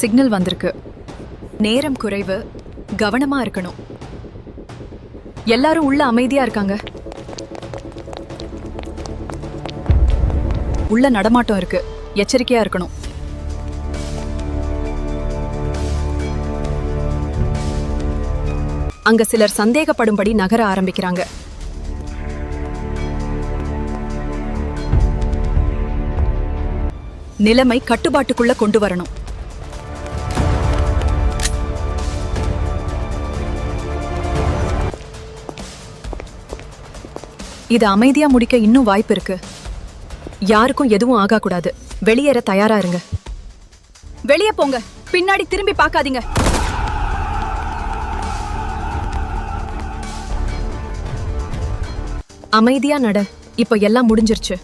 Signal வந்திருக்கு. நேரம் குறைவு, கவனமா இருக்கணும். எல்லாரும் உள்ள அமைதியா இருக்காங்க. உள்ள நடமாட்டம் இருக்கு, எச்சரிக்கையா இருக்கணும். அங்க சிலர் சந்தேகப்படும்படி நகர ஆரம்பிக்கிறாங்க. நிலைமை கட்டுப்பாட்டுக்குள்ள கொண்டு வரணும். இது அமைதியா முடிக்க இன்னும் வாய்ப்பு இருக்கு. யாருக்கும் எதுவும் ஆகக்கூடாது. வெளியேற தயாரா இருங்க. வெளியே போங்க, பின்னாடி திரும்பி பார்க்காதீங்க. அமைதியா நட. இப்ப எல்லாம் முடிஞ்சிருச்சு.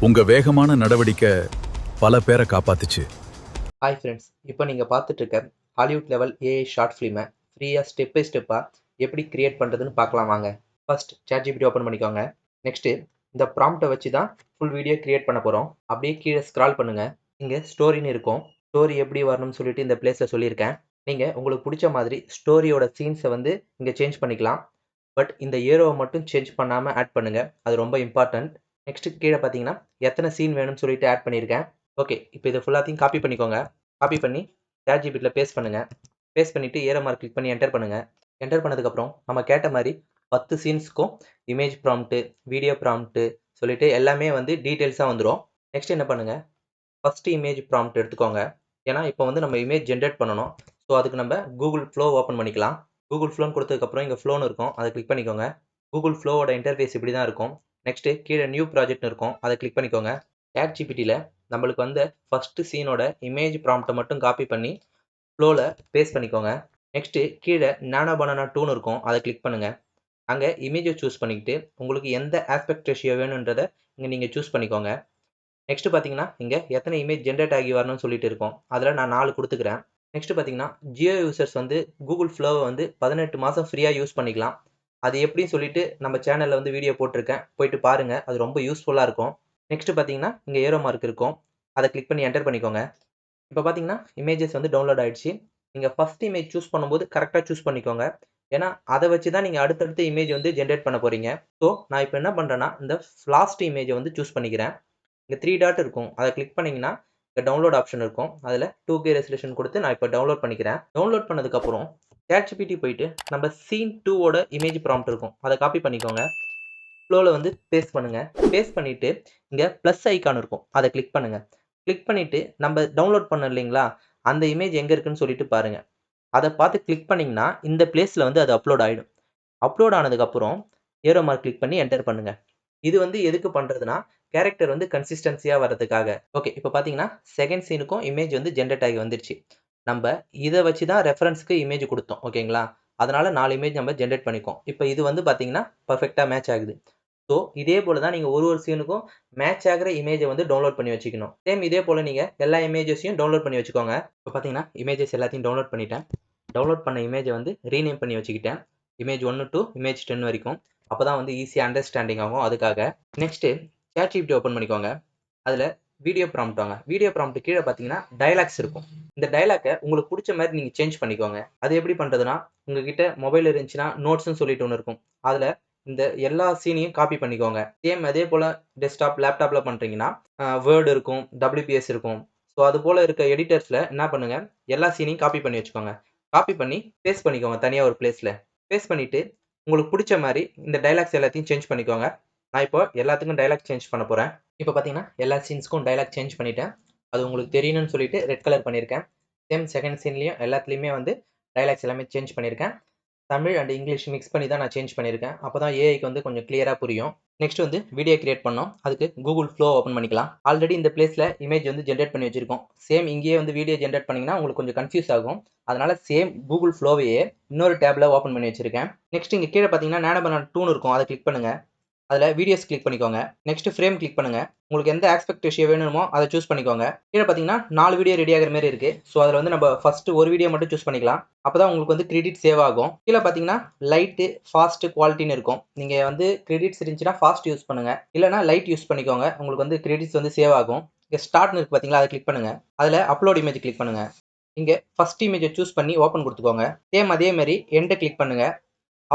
உங்க வேகமான நடவடிக்கை பல பேரை காப்பாத்துச்சு. ஹாய் ஃப்ரெண்ட்ஸ், இப்போ நீங்கள் பார்த்துட்டு இருக்க ஹாலிவுட் லெவல் ஏஐ ஷார்ட் ஃபிலிமை ஃப்ரீயாக ஸ்டெப் பை ஸ்டெப்பாக எப்படி கிரியேட் பண்ணுறதுன்னு பார்க்கலாம் வாங்க. ஃபர்ஸ்ட் ChatGPT ஓப்பன் பண்ணிக்கோங்க. நெக்ஸ்ட்டு இந்த ப்ராம்ப்டை வச்சு தான் ஃபுல் வீடியோ கிரியேட் பண்ண போகிறோம். அப்படியே கீழே ஸ்க்ரால் பண்ணுங்கள். இங்கே ஸ்டோரின்னு இருக்கும். ஸ்டோரி எப்படி வரணும்னு சொல்லிட்டு இந்த பிளேஸில் சொல்லியிருக்கேன். நீங்கள் உங்களுக்கு பிடிச்ச மாதிரி ஸ்டோரியோட சீன்ஸை வந்து இங்கே சேஞ்ச் பண்ணிக்கலாம். பட் இந்த ஏரோவை மட்டும் சேஞ்ச் பண்ணாமல் ஆட் பண்ணுங்கள், அது ரொம்ப இம்பார்ட்டன்ட். நெக்ஸ்ட்டு கீழே பார்த்தீங்கன்னா எத்தனை சீன் வேணும்னு சொல்லிட்டு ஆட் பண்ணியிருக்கேன். ஓகே, இப்போ இதை ஃபுல்லாத்தையும் காப்பி பண்ணிக்கோங்க. காப்பி பண்ணி ChatGPTல பேஸ்ட் பண்ணுங்கள். பேஸ்ட் பண்ணிவிட்டு ஏரோ மார்க் கிளிக் பண்ணி என்டர் பண்ணுங்கள். என்டர் பண்ணதுக்கப்புறம் நம்ம கேட்ட மாதிரி 10 சீன்ஸ்க்கும் இமேஜ் ப்ராம்ப்ட்டு, வீடியோ ப்ராம்ப்ட்டு சொல்லிட்டு எல்லாமே வந்து டீட்டெயில்ஸாக வந்துடும். நெக்ஸ்ட் என்ன பண்ணுங்கள், ஃபஸ்ட்டு இமேஜ் ப்ராம்ப்ட் எடுத்துக்கோங்க. ஏன்னா இப்போ வந்து நம்ம இமேஜ் ஜென்ரேட் பண்ணணும். ஸோ அதுக்கு நம்ம கூகுள் ஃப்ளோ ஓப்பன் பண்ணிக்கலாம். கூகுள் ஃப்ளோன்னு கொடுத்ததுக்கப்புறம் இங்கே ஃப்ளோன்னு இருக்கும், அதை கிளிக் பண்ணிக்கோங்க. கூகுள் ஃப்ளோவோட இன்டர்ஃபேஸ் இப்படி தான் இருக்கும். நெக்ஸ்ட்டு கீழே நியூ ப்ராஜெக்ட்னு இருக்கும், அதை கிளிக் பண்ணிக்கோங்க. ChatGPTல நம்மளுக்கு வந்த ஃபஸ்ட்டு சீனோட இமேஜ் ப்ராம்ப்ட்டை மட்டும் காப்பி பண்ணி ஃப்ளோவில் பேஸ்ட் பண்ணிக்கோங்க. நெக்ஸ்ட்டு கீழே நானோ பனானா 2ன்னு இருக்கும், அதை கிளிக் பண்ணுங்கள். அங்கே இமேஜை சூஸ் பண்ணிக்கிட்டு உங்களுக்கு எந்த ஆஸ்பெக்ட் ரேஷியோ வேணுன்றதை இங்கே நீங்கள் சூஸ் பண்ணிக்கோங்க. நெக்ஸ்ட்டு பார்த்தீங்கன்னா இங்கே எத்தனை இமேஜ் ஜென்ரேட் ஆகி வரணும்னு சொல்லிட்டு இருக்கோம். அதில் நான் 4 கொடுத்துக்கிறேன். நெக்ஸ்ட்டு பார்த்தீங்கன்னா ஜியோ யூசர்ஸ் வந்து கூகுள் ஃப்ளோவை வந்து 18 மாதம் ஃப்ரீயாக யூஸ் பண்ணிக்கலாம். அது எப்படின்னு சொல்லிட்டு நம்ம சேனலில் வந்து வீடியோ போட்டிருக்கேன், போயிட்டு பாருங்கள், அது ரொம்ப யூஸ்ஃபுல்லாக இருக்கும். நெக்ஸ்ட்டு பார்த்தீங்கன்னா இங்கே ஏரோ மார்க் இருக்கும், அதை கிளிக் பண்ணி என்டர் பண்ணிக்கோங்க. இப்போ பார்த்தீங்கன்னா இமேஜஸ் வந்து டவுன்லோட் ஆகிடுச்சு. நீங்கள் ஃபஸ்ட் இமேஜ் சூஸ் பண்ணும்போது கரெக்டாக சூஸ் பண்ணிக்கோங்க. ஏன்னா அதை வச்சு தான் நீங்கள் அடுத்தடுத்த இமேஜ் வந்து ஜென்ரேட் பண்ண போகிறீங்க. ஸோ நான் இப்போ என்ன பண்ணுறேன்னா இந்த லாஸ்ட் இமேஜை வந்து சூஸ் பண்ணிக்கிறேன். இங்கே 3 டாட் இருக்கும், அதை கிளிக் பண்ணிங்கன்னா இங்கே டவுன்லோட் ஆப்ஷன் இருக்கும். அதில் 2K ரெசல்யூஷன் கொடுத்து நான் இப்போ டவுன்லோட் பண்ணிக்கிறேன். டவுன்லோட் பண்ணதுக்கப்புறம் ChatGPT போயிட்டு நம்ம சீன் 2ஓட இமேஜ் ப்ராம்ப்ட் இருக்கும், அதை காப்பி பண்ணிக்கோங்க. ஃப்ளோவில் வந்து பேஸ்ட் பண்ணுங்கள். பேஸ்ட் பண்ணிவிட்டு இங்கே ப்ளஸ் ஐக்கான் இருக்கும், அதை கிளிக் பண்ணுங்கள். கிளிக் பண்ணிவிட்டு நம்ம டவுன்லோட் பண்ணோம் இல்லைங்களா, அந்த இமேஜ் எங்கே இருக்குன்னு சொல்லிட்டு பாருங்கள். அதை பார்த்து கிளிக் பண்ணிங்கன்னா இந்த பிளேஸில் வந்து அது அப்லோட் ஆகிடும். அப்லோட் ஆனதுக்கப்புறம் ஏரோ மார்க் கிளிக் பண்ணி என்டர் பண்ணுங்கள். இது வந்து எதுக்கு பண்ணுறதுனா கேரக்டர் வந்து கன்சிஸ்டன்சியாக வர்றதுக்காக. ஓகே, இப்போ பார்த்தீங்கன்னா செகண்ட் சீனுக்கும் இமேஜ் வந்து ஜென்ரேட் ஆகி வந்துருச்சு. நம்ம இதை வச்சு தான் ரெஃபரன்ஸ்க்கு இமேஜ் கொடுத்தோம், ஓகேங்களா? அதனால் 4 இமேஜ் நம்ம ஜென்ரேட் பண்ணிக்கோம். இப்போ இது வந்து பார்த்தீங்கன்னா பர்ஃபெக்டாக மேட்ச் ஆகுது. ஸோ இதே போல் தான் நீங்கள் ஒரு சீனுக்கும் மேட்ச் ஆகிற இமேஜை வந்து டவுன்லோட் பண்ணி வச்சுக்கணும். சேம் இதே போல் நீங்கள் எல்லா இமேஜஸையும் டவுன்லோட் பண்ணி வச்சுக்கோங்க. இப்போ பார்த்தீங்கன்னா இமேஜஸ் எல்லாத்தையும் டவுன்லோட் பண்ணிட்டேன். டவுன்லோட் பண்ண இமேஜை வந்து ரீநேம் பண்ணி வச்சுக்கிட்டேன். இமேஜ் 1 to இமேஜ் 10 வரைக்கும். அப்போ தான் வந்து ஈஸியாக அண்டர்ஸ்டாண்டிங் ஆகும், அதுக்காக. நெக்ஸ்ட்டு ChatGPT ஓப்பன் பண்ணிக்கோங்க. அதில் வீடியோ ப்ராம்ப்ட் வாங்க. வீடியோ ப்ராம்ப்ட் கீழே பார்த்தீங்கன்னா டயலாக்ஸ் இருக்கும். இந்த டயலாக்கை உங்களுக்கு பிடிச்ச மாதிரி நீங்கள் சேஞ்ச் பண்ணிக்கோங்க. அது எப்படி பண்ணுறதுனா, உங்ககிட்ட மொபைல் இருந்துச்சுன்னா நோட்ஸ்னு சொல்லிட்டு ஒன்று இருக்கும், அதில் இந்த எல்லா சீனையும் காப்பி பண்ணிக்கோங்க. சேம் அதே போல் டெஸ்க்டாப் லேப்டாப்பில் பண்ணுறீங்கன்னா வேர்டு இருக்கும், WPS இருக்கும். ஸோ அது போல் இருக்க எடிட்டர்ஸில் என்ன பண்ணுங்கள், எல்லா சீனையும் காப்பி பண்ணி வச்சுக்கோங்க. காப்பி பண்ணி பேஸ்ட் பண்ணிக்கோங்க தனியாக ஒரு பிளேஸில். பேஸ்ட் பண்ணிவிட்டு உங்களுக்கு பிடிச்ச மாதிரி இந்த டைலாக்ஸ் எல்லாத்தையும் சேஞ்ச் பண்ணிக்கோங்க. நான் இப்போ எல்லாத்துக்கும் டைலாக் சேஞ்ச் பண்ண போகிறேன். இப்போ பார்த்தீங்கன்னா எல்லா சீன்ஸ்க்கும் டைலாக் சேஞ்ச் பண்ணிட்டேன். அது உங்களுக்கு தெரியணும்னு சொல்லிட்டு ரெட் கலர் பண்ணியிருக்கேன். சேம் செகண்ட் சீன்லேயும் எல்லாத்துலேயுமே வந்து டைலாக்ஸ் எல்லாமே சேஞ்ச் பண்ணியிருக்கேன். தமிழ் அண்ட் இங்கிலீஷ் மிக்ஸ் பண்ணி தான் நான் சேஞ்ச் பண்ணியிருக்கேன். அப்போ தான் ஏஐக்கு வந்து கொஞ்சம் கிளியராக புரியும். நெக்ஸ்ட் வந்து வீடியோ கிரியேட் பண்ணோம். அதுக்கு கூகுள் ஃப்ளோ ஓப்பன் பண்ணிக்கலாம். ஆல்ரெடி இந்த பிளேஸில் இமேஜ் வந்து ஜென்ரேட் பண்ணி வச்சிருக்கோம். சேம் இங்கேயே வந்து வீடியோ ஜென்ரேட் பண்ணிங்கன்னா உங்களுக்கு கொஞ்சம் கன்ஃபியூஸ் ஆகும். அதனால் சேம் கூகுள் ஃப்ளோவையே இன்னொரு டேப்பில் ஓப்பன் பண்ணி வச்சிருக்கேன். நெக்ஸ்ட் இங்கே கீழே பார்த்தீங்கன்னா நானோ பனானா 2ன்னு இருக்கும், அதை கிளிக் பண்ணுங்கள். அதில் வீடியோஸ் கிளிக் பண்ணிக்கோங்க. நெக்ஸ்ட் ஃப்ரேம் கிளிக் பண்ணுங்கள். உங்களுக்கு எந்த ஆஸ்பெக்ட் ரேஷியோ வேணுமோ அதை சூஸ் பண்ணிக்கோங்க. கீழே பார்த்தீங்கன்னா 4 வீடியோ ரெடி ஆகிற மாதிரி இருக்குது. ஸோ அதில் வந்து நம்ம ஃபஸ்ட்டு ஒரு வீடியோ மட்டும் சூஸ் பண்ணிக்கலாம். அப்போ தான் உங்களுக்கு வந்து கிரெடிட் சேவ் ஆகும். கீழே பார்த்தீங்கன்னா லைட்டு, ஃபாஸ்ட்டு, குவாலிட்டின்னு இருக்கும். நீங்கள் வந்து கிரெடிட்ஸ் இருந்துச்சுன்னா ஃபாஸ்ட் யூஸ் பண்ணுங்கள், இல்லைனா லைட் யூஸ் பண்ணிக்கோங்க. உங்களுக்கு வந்து கிரெடிட்ஸ் வந்து சேவ் ஆகும். இங்கே ஸ்டார்ட்னு இருக்குது பார்த்தீங்களா, அதை கிளிக் பண்ணுங்கள். அதில் அப்லோட் இமேஜ் கிளிக் பண்ணுங்கள். இங்கே ஃபர்ஸ்ட் இமேஜை சூஸ் பண்ணி ஓப்பன் கொடுத்துக்கோங்க. சேம் அதே மாதிரி எண்டை கிளிக் பண்ணுங்கள்.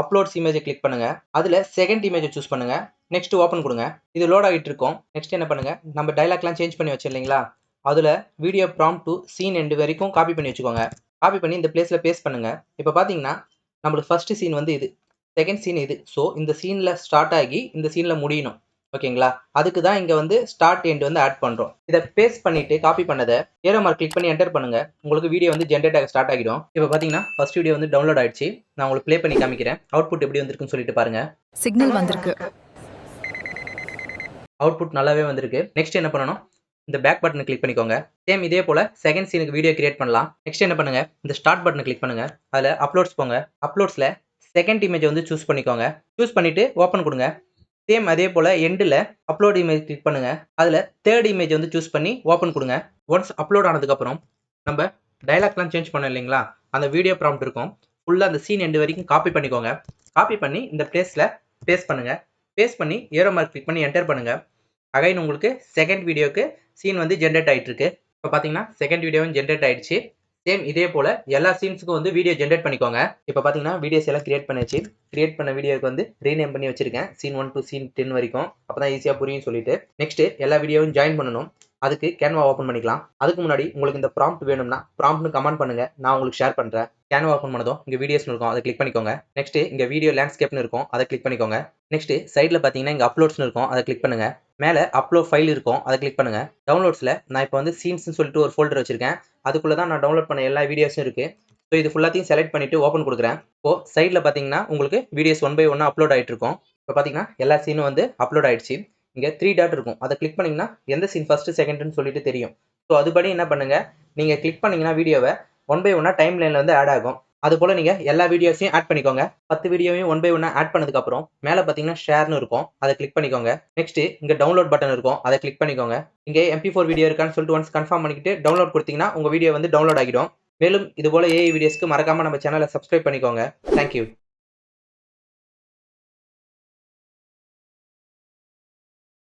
அப்லோட்ஸ் இமேஜை கிளிக் பண்ணுங்கள். அதில் செகண்ட் இமேஜை சூஸ் பண்ணுங்கள். நெக்ஸ்ட் ஓப்பன் கொடுங்க. இது லோட் ஆகிட்டு இருக்கும். நெக்ஸ்ட் என்ன பண்ணுங்கள், நம்ம டைலாக்லாம் சேஞ்ச் பண்ணி வச்சு இல்லைங்களா, அதில் video prompt to scene end வரைக்கும் காப்பி பண்ணி வச்சுக்கோங்க. காப்பி பண்ணி இந்த பிளேஸில் பேஸ்ட் பண்ணுங்கள். இப்போ பார்த்தீங்கன்னா நம்மளுக்கு ஃபர்ஸ்ட் சீன் வந்து இது, செகண்ட் சீன் இது. ஸோ இந்த சீனில் ஸ்டார்ட் ஆகி இந்த சீனில் முடியணும். ஓகேங்களா, அதுக்கு தான் இங்கே வந்து ஸ்டார்ட் எண்ட் வந்து ஆட் பண்ணுறோம். இதை பேஸ்ட் பண்ணிவிட்டு காப்பி பண்ணதை ஏரோ மார்க் கிளிக் பண்ணி என்டர் பண்ணுங்கள். உங்களுக்கு வீடியோ வந்து ஜென்ரேட் ஆக ஸ்டார்ட் ஆகிடும். இப்போ பார்த்தீங்கன்னா ஃபர்ஸ்ட் வீடியோ வந்து டவுன்லோட் ஆயிடுச்சு. நான் உங்களுக்கு ப்ளே பண்ணி காமிக்கிறேன். அவுட்புட் எப்படி வந்திருக்குன்னு சொல்லிட்டு பாருங்க. சிக்னல் வந்திருக்கு. அவுட்புட் நல்லாவே வந்திருக்கு. நெக்ஸ்ட் என்ன பண்ணணும், இந்த பேக் பட்டனை கிளிக் பண்ணிக்கோங்க. சேம் இதே போல் செகண்ட் சீனுக்கு வீடியோ கிரியேட் பண்ணலாம். நெக்ஸ்ட் என்ன பண்ணுங்க, இந்த ஸ்டார்ட் பட்டனை கிளிக் பண்ணுங்க. அதில் அப்லோட்ஸ் போங்க. அப்லோட்ஸில் செகண்ட் இமேஜை வந்து சூஸ் பண்ணிக்கோங்க. சூஸ் பண்ணிவிட்டு ஓப்பன் கொடுங்க. சேம் அதே போல் எண்டில் அப்லோட் இமேஜ் கிளிக் பண்ணுங்கள். அதில் தேர்ட் இமேஜ் வந்து சூஸ் பண்ணி ஓப்பன் கொடுங்க. ஒன்ஸ் அப்லோட் ஆனதுக்கப்புறம் நம்ம டைலாக்லாம் சேஞ்ச் பண்ணோம் இல்லைங்களா, அந்த வீடியோ ப்ராம்ப்ட் இருக்கும். ஃபுல்லாக அந்த சீன் எண்டு வரைக்கும் காப்பி பண்ணிக்கோங்க. காப்பி பண்ணி இந்த பிளேஸில் பேஸ்ட் பண்ணுங்கள். பேஸ்ட் பண்ணி ஏரோ மார்க் கிளிக் பண்ணி என்டர் பண்ணுங்கள். அகைன் உங்களுக்கு செகண்ட் வீடியோக்கு சீன் வந்து ஜென்ரேட் ஆகிட்டு இருக்கு. இப்போ பார்த்தீங்கன்னா செகண்ட் வீடியோவும் ஜென்ரேட் ஆயிடுச்சு. சேம் இதே போல் எல்லா சீன்ஸுக்கும் வந்து வீடியோ ஜென்ரேட் பண்ணிக்கோங்க. இப்போ பார்த்தீங்கன்னா வீடியோஸ் எல்லாம் கிரியேட் பண்ணிச்சு. கிரியேட் பண்ண வீடியோக்கு வந்து ரீநேம் பண்ணி வச்சிருக்கேன். சீன் 1 to சீன் 10 வரைக்கும். அப்போ தான் ஈஸியாக புரியும் சொல்லிட்டு. நெக்ஸ்ட் எல்லா வீடியோவும் ஜாயின் பண்ணணும். அதுக்கு கேன்வா ஓப்பன் பண்ணிக்கலாம். அதுக்கு முன்னாடி உங்களுக்கு இந்த ப்ராம்ப்ட் வேணும்னா ப்ராம்ப்ட்னு கமெண்ட் பண்ணுங்க, நான் உங்களுக்கு ஷேர் பண்ணுறேன். கேன்வா ஓப்பன் பண்ணதும் இங்கே வீடியோஸ்னு இருக்கும், அதை கிளிக் பண்ணிக்கோங்க. நெக்ஸ்ட் இங்கே வீடியோ லேண்ட்ஸ்கேப்னு இருக்கும், அதை கிளிக் பண்ணிக்கோங்க. நெக்ஸ்ட் சைடில் பார்த்தீங்கன்னா இங்கே அப்லோட்ஸ்னு இருக்கும், அதை கிளிக் பண்ணுங்க. மேலே அப்லோட் ஃபைல் இருக்கும், அதை கிளிக் பண்ணுங்க. டவுன்லோட்ஸில் நான் இப்போ வந்து சீன்ஸ்னு சொல்லிட்டு ஒரு ஃபோல்டர் வச்சிருக்கேன். அதுக்குள்ளே தான் நான் டவுன்லோட் பண்ண எல்லா வீடியோஸும் இருக்குது. ஸோ இது ஃபுல்லாத்தையும் செலக்ட் பண்ணிவிட்டு ஓப்பன் கொடுக்குறேன். இப்போது சைடில் பார்த்தீங்கன்னா உங்களுக்கு வீடியோஸ் 1 by 1 அப்லோட் ஆகிட்டு இருக்கும். இப்போ பார்த்தீங்கன்னா எல்லா சீனும் வந்து அப்லோட் ஆகிடுச்சு. இங்கே 3 டாட் இருக்கும், அதை கிளிக் பண்ணிங்கன்னா எந்த சீன் ஃபஸ்ட்டு செகண்ட்னு சொல்லிட்டு தெரியும். ஸோ அதுபடி என்ன பண்ணுங்கள், நீங்கள் கிளிக் பண்ணிங்கன்னா வீடியோவை 1 by 1 டைம் லைனில் வந்து ஆட் ஆகும். அதுபோல் நீங்கள் எல்லா வீடியோஸையும் ஆட் பண்ணிக்கோங்க. 10 வீடியோவையும் 1 by 1 ஆட் பண்ணதுக்கப்புறம் மேலே பார்த்தீங்கன்னா ஷேர்னு இருக்கும், அதை கிளிக் பண்ணிக்கோங்க. நெக்ஸ்ட் இங்கே டவுன்லோட் பட்டன் இருக்கும், அதை கிளிக் பண்ணிக்கோங்க. இங்கே MP4 வீடியோ இருக்கான்னு சொல்லிட்டு ஒன்ஸ் கன்ஃபார்ம் பண்ணிக்கிட்டு டவுன்லோட் கொடுத்தீங்கன்னா உங்கள் வீடியோ வந்து டவுன்லோட் ஆகிடும். மேலும் இதுபோல் ஏஐ வீடியோஸ்க்கு மறக்காமல் நம்ம சேனலை சப்ஸ்கிரைப் பண்ணிக்கோங்க. தேங்க்யூ.